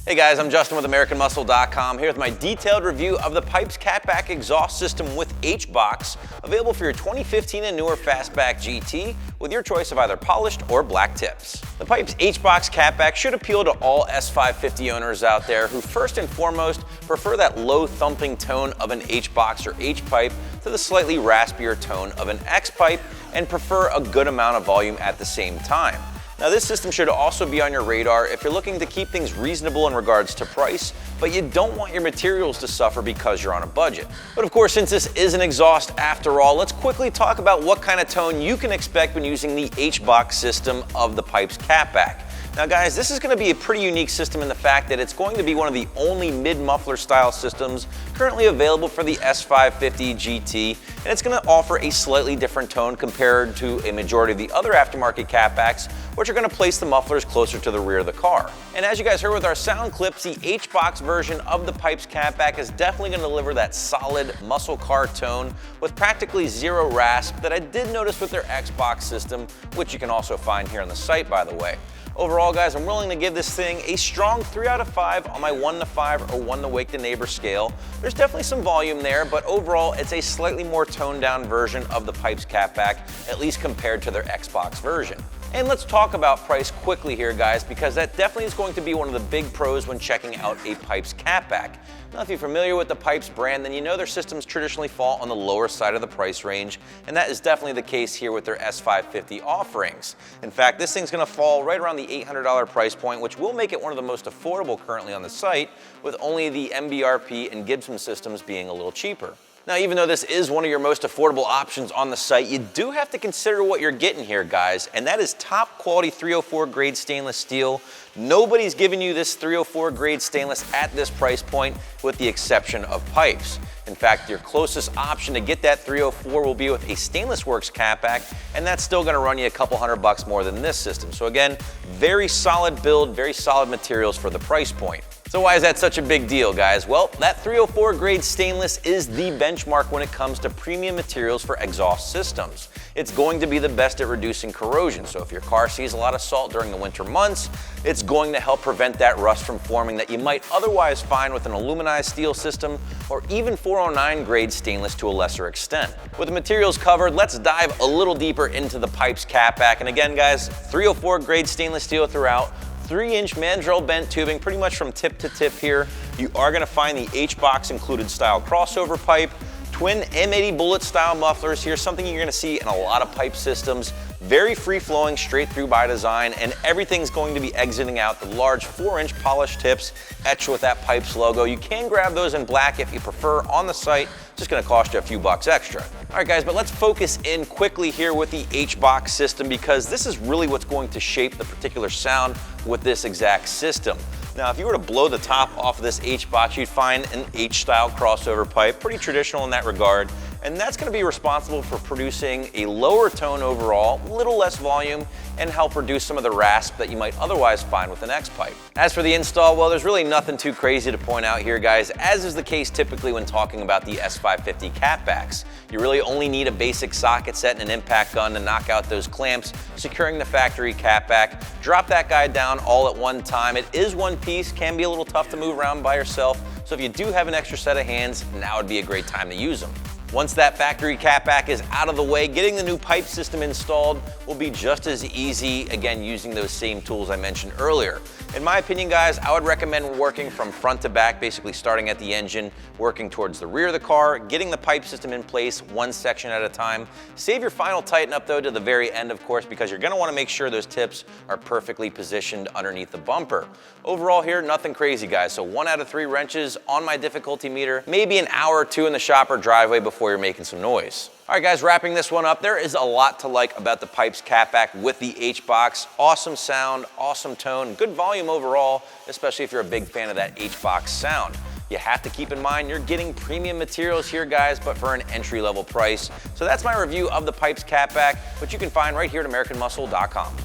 Hey guys, I'm Justin with AmericanMuscle.com here with my detailed review of the Pypes Cat-Back Exhaust System with H-Box, available for your 2015 and newer Fastback GT with your choice of either polished or black tips. The Pypes H-Box Cat-Back should appeal to all S550 owners out there who first and foremost prefer that low thumping tone of an H-Box or H-Pipe to the slightly raspier tone of an X-Pipe and prefer a good amount of volume at the same time. Now this system should also be on your radar if you're looking to keep things reasonable in regards to price, but you don't want your materials to suffer because you're on a budget. But of course, since this is an exhaust after all, let's quickly talk about what kind of tone you can expect when using the H-Box system of the Pypes Cat-Back. Now guys, this is going to be a pretty unique system in the fact that it's going to be one of the only mid-muffler style systems currently available for the S550 GT, and it's going to offer a slightly different tone compared to a majority of the other aftermarket Catbacks, which are going to place the mufflers closer to the rear of the car. And as you guys heard with our sound clips, the H-Box version of the Pypes Cat-Back is definitely going to deliver that solid muscle car tone with practically zero rasp that I did notice with their X-Box system, which you can also find here on the site, by the way. Overall, guys, I'm willing to give this thing a strong 3 out of 5 on my 1 to 5 or 1 to wake the neighbor scale. There's definitely some volume there, but overall, it's a slightly more toned down version of the Pypes Cat-Back, at least compared to their X-Box version. And let's talk about price quickly here, guys, because that definitely is going to be one of the big pros when checking out a Pypes Cat-Back. Now, if you're familiar with the Pypes brand, then you know their systems traditionally fall on the lower side of the price range, and that is definitely the case here with their S550 offerings. In fact, this thing's going to fall right around the $800 price point, which will make it one of the most affordable currently on the site, with only the MBRP and Gibson systems being a little cheaper. Now, even though this is one of your most affordable options on the site, you do have to consider what you're getting here, guys, and that is top quality 304 grade stainless steel. Nobody's giving you this 304 grade stainless at this price point, with the exception of Pypes. In fact, your closest option to get that 304 will be with a Stainless Works Catback, and that's still going to run you a couple $100 more than this system. So again, very solid build, very solid materials for the price point. So why is that such a big deal, guys? Well, that 304 grade stainless is the benchmark when it comes to premium materials for exhaust systems. It's going to be the best at reducing corrosion. So if your car sees a lot of salt during the winter months, it's going to help prevent that rust from forming that you might otherwise find with an aluminized steel system or even 409 grade stainless to a lesser extent. With the materials covered, let's dive a little deeper into the Pypes Cat-Back. And again, guys, 304 grade stainless steel throughout, 3-inch mandrel bent tubing pretty much from tip to tip here. You are going to find the H-Box included style crossover pipe, twin M80 Bullet style mufflers here, something you're going to see in a lot of pipe systems. Very free-flowing, straight through by design, and everything's going to be exiting out the large 4-inch polished tips etched with that Pypes logo. You can grab those in black if you prefer on the site. Just going to cost you a few bucks extra. All right, guys, but let's focus in quickly here with the H-Box system, because this is really what's going to shape the particular sound with this exact system. Now, if you were to blow the top off of this H-Box, you'd find an H-style crossover pipe, pretty traditional in that regard, and that's going to be responsible for producing a lower tone overall, a little less volume, and help reduce some of the rasp that you might otherwise find with an X-pipe. As for the install, well, there's really nothing too crazy to point out here, guys, as is the case typically when talking about the S550 Catbacks. You really only need a basic socket set and an impact gun to knock out those clamps, securing the factory Catback. Drop that guy down all at one time. It is one piece, can be a little tough to move around by yourself, so if you do have an extra set of hands, now would be a great time to use them. Once that factory Catback is out of the way, getting the new pipe system installed will be just as easy, again, using those same tools I mentioned earlier. In my opinion, guys, I would recommend working from front to back, basically starting at the engine, working towards the rear of the car, getting the pipe system in place one section at a time. Save your final tighten up though to the very end, of course, because you're gonna wanna make sure those tips are perfectly positioned underneath the bumper. Overall here, nothing crazy, guys. So 1 out of 3 wrenches on my difficulty meter, maybe an hour or 2 in the shop or driveway before you're making some noise. All right, guys, wrapping this one up, there is a lot to like about the Pypes Cat-Back with the H-Box. Awesome sound, awesome tone, good volume overall, especially if you're a big fan of that H-Box sound. You have to keep in mind you're getting premium materials here, guys, but for an entry-level price. So that's my review of the Pypes Cat-Back, which you can find right here at AmericanMuscle.com.